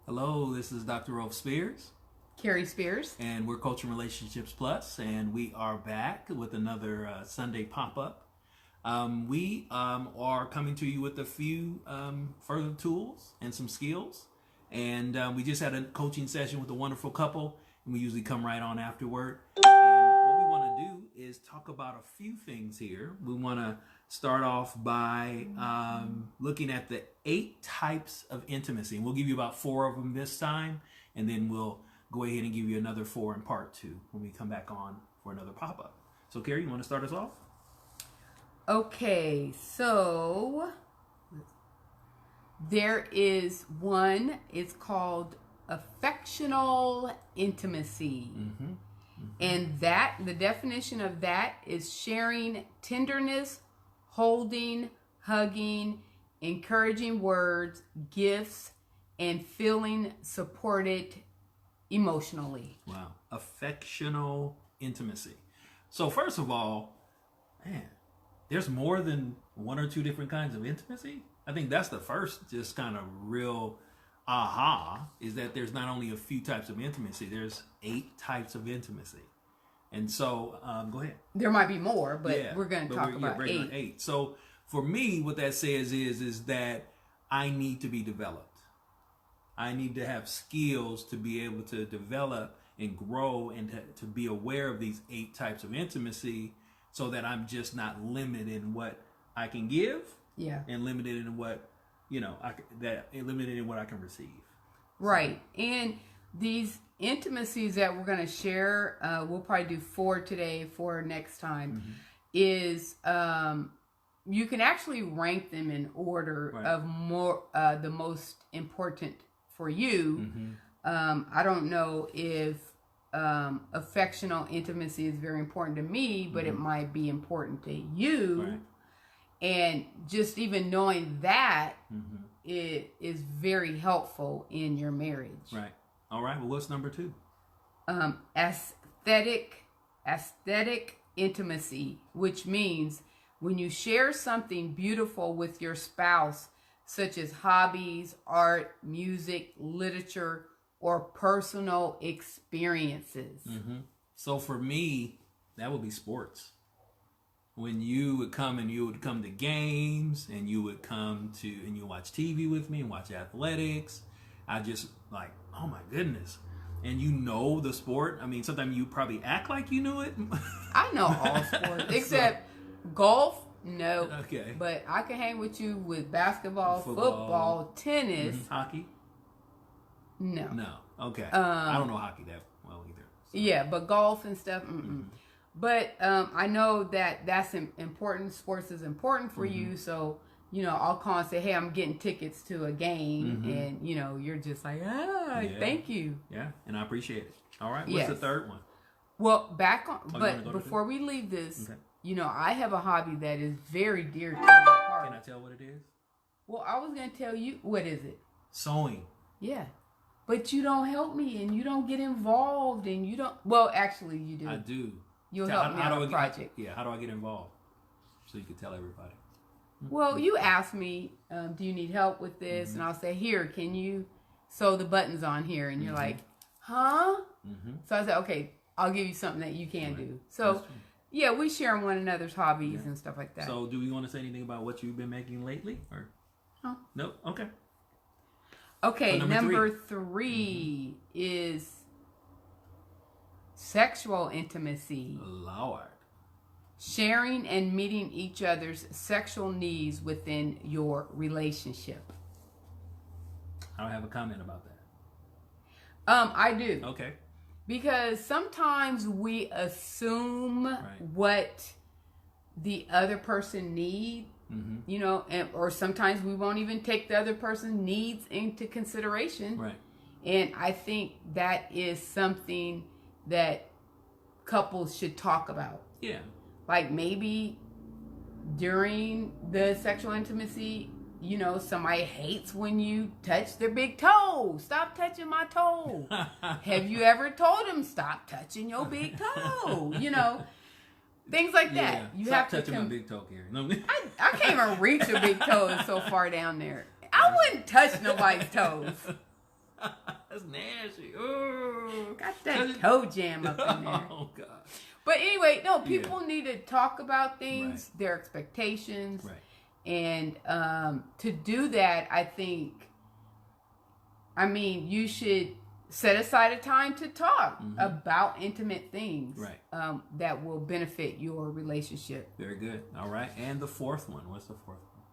Hello, this is Dr. Rolf Spears. Carrie Spears. And we're Coaching Relationships Plus, and we are back with another Sunday pop-up. We are coming to you with a few further tools and some skills. And we just had a coaching session with a wonderful couple, and we usually come right on afterward. And what we want to do is talk about a few things here. We want to start off by looking at the 8 types of intimacy. And we'll give you about 4 of them this time, and then we'll go ahead and give you another 4 in part 2 when we come back on for another pop-up. So, Carrie, you want to start us off? Okay, so there is one. It's called Affectional Intimacy. And that, the definition of that is sharing tenderness, holding, hugging, encouraging words, gifts, and feeling supported emotionally. Wow. Affectional intimacy. So first of all, man, there's more than 1 or 2 different kinds of intimacy. I think that's the first just kind of real aha, is that there's not only a few types of intimacy, there's 8 types of intimacy. And so, go ahead. There might be more, but we're going to talk about 8. So for me, what that says is that I need to be developed. I need to have skills to be able to develop and grow and to be aware of these 8 types of intimacy, so that I'm just not limited in what I can give, and limited in what, limited in what I can receive. Right. And these intimacies that we're going to share, we'll probably do 4 today, 4 next time, is you can actually rank them in order of the most important for you. I don't know if affectional intimacy is very important to me, but it might be important to you. Right. And just even knowing that it is very helpful in your marriage. Right. All right. Well, what's number 2? Aesthetic intimacy, which means when you share something beautiful with your spouse, such as hobbies, art, music, literature, or personal experiences. So for me, that would be sports. When you would come to games, and you would watch TV with me and watch athletics, I just like, oh my goodness. And you know the sport. I mean, sometimes you probably act like you knew it. I know all sports except golf. No. Okay. But I can hang with you with basketball, football, tennis. Hockey? No. No. Okay. I don't know hockey that well either. So. Yeah, but golf and stuff. But I know that's important. Sports is important for you. So, I'll call and say, hey, I'm getting tickets to a game. And, you're just like, thank you. Yeah, and I appreciate it. All right. What's the third one? Well, but before we leave this, I have a hobby that is very dear to my heart. Can I tell what it is? Well, I was going to tell you. What is it? Sewing. Yeah. But you don't help me, and you don't get involved, and you don't. Well, actually, you do. I do. You'll help me on a project. How do I get involved? So you can tell everybody. Well, you ask me, do you need help with this? And I'll say, here, can you sew the buttons on here? And you're like, huh? So I said, okay, I'll give you something that you can do. So, yeah, we share one another's hobbies and stuff like that. So do we want to say anything about what you've been making lately? Or no? Okay. Okay, so number 3 is sexual intimacy. Lord. Sharing and meeting each other's sexual needs within your relationship. I don't have a comment about that. I do. Okay. Because sometimes we assume what the other person needs. Or sometimes we won't even take the other person's needs into consideration. Right. And I think that is something that couples should talk about. Yeah. Like maybe during the sexual intimacy, somebody hates when you touch their big toe. Stop touching my toe. Have you ever told them, stop touching your big toe? Things like that. You stop have to touching my big toe, Karen. No. I can't even reach a big toe. It's so far down there. I wouldn't touch nobody's toes. That's nasty. Oh, got that toe jam up in there. Oh God. But anyway, no, people need to talk about things, Right. their expectations, Right. and to do that, you should set aside a time to talk about intimate things, Right. that will benefit your relationship. Very good. All right. And the fourth one. What's the fourth one?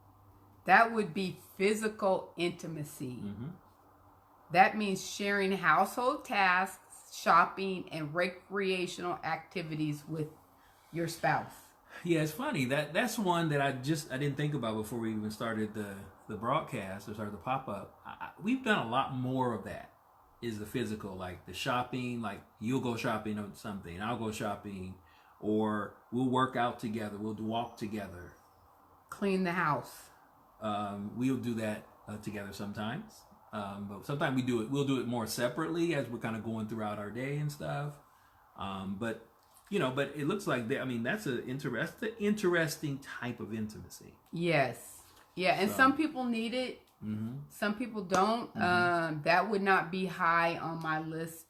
That would be physical intimacy. Mm-hmm. That means sharing household tasks, shopping, and recreational activities with your spouse. Yeah, it's funny. That's one that I didn't think about before we even started the broadcast or started the pop-up. We've done a lot more of that. Is the physical, like the shopping, like you'll go shopping on something, I'll go shopping, or we'll work out together, we'll walk together. Clean the house. We'll do that together sometimes. But sometimes we'll do it more separately as we're kind of going throughout our day and stuff. But it looks like that's an interesting type of intimacy. Yes. Yeah, and some people need it. Mm-hmm. Some people don't. Mm-hmm. That would not be high on my list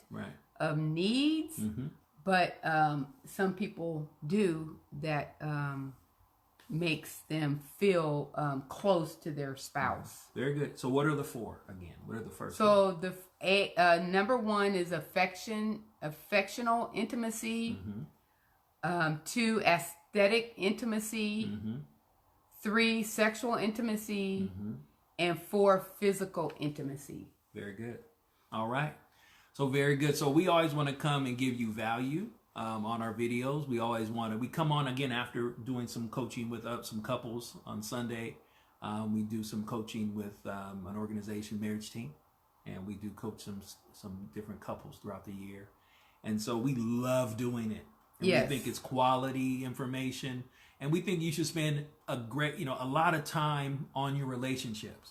of needs. Mm-hmm. But some people do that makes them feel close to their spouse. Very good. So what are the four again? What are the first? So number one is affectional intimacy. Mm-hmm. 2, aesthetic intimacy. Mm-hmm. 3, sexual intimacy. Mm-hmm. And 4, physical intimacy. Very good. All right. So very good. So we always want to come and give you value on our videos. We come on again after doing some coaching with some couples on Sunday. We do some coaching with an organization, Marriage Team, and we do coach some different couples throughout the year. And so we love doing it. And yes. We think it's quality information. And we think you should spend a lot of time on your relationships.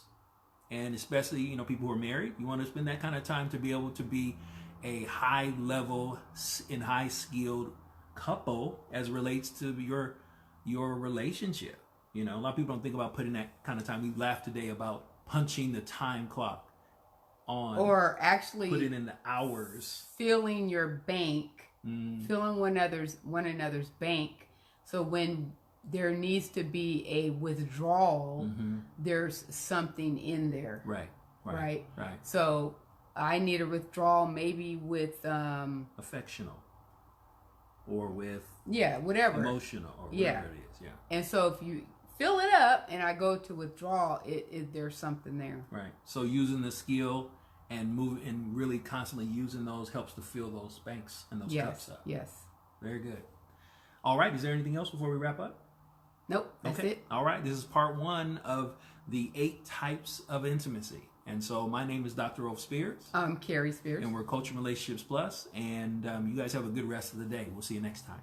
And especially, people who are married, you want to spend that kind of time to be able to be a high level and high skilled couple as relates to your relationship. A lot of people don't think about putting that kind of time. We laughed today about punching the time clock on. Or actually put it in the hours. Filling your bank, filling one another's bank. So when there needs to be a withdrawal, there's something in there. Right. So I need a withdrawal maybe with affectional or with whatever. Emotional or whatever it is. Yeah. And so if you fill it up and I go to withdrawal, there's something there. Right. So using the skill and really constantly using those helps to fill those banks and those cups up. Yes. Very good. All right. Is there anything else before we wrap up? Nope. That's it. All right. This is part 1 of the 8 types of intimacy. And so my name is Dr. Rolf Spears. I'm Carrie Spears. And we're Coaching Relationships Plus. And you guys have a good rest of the day. We'll see you next time.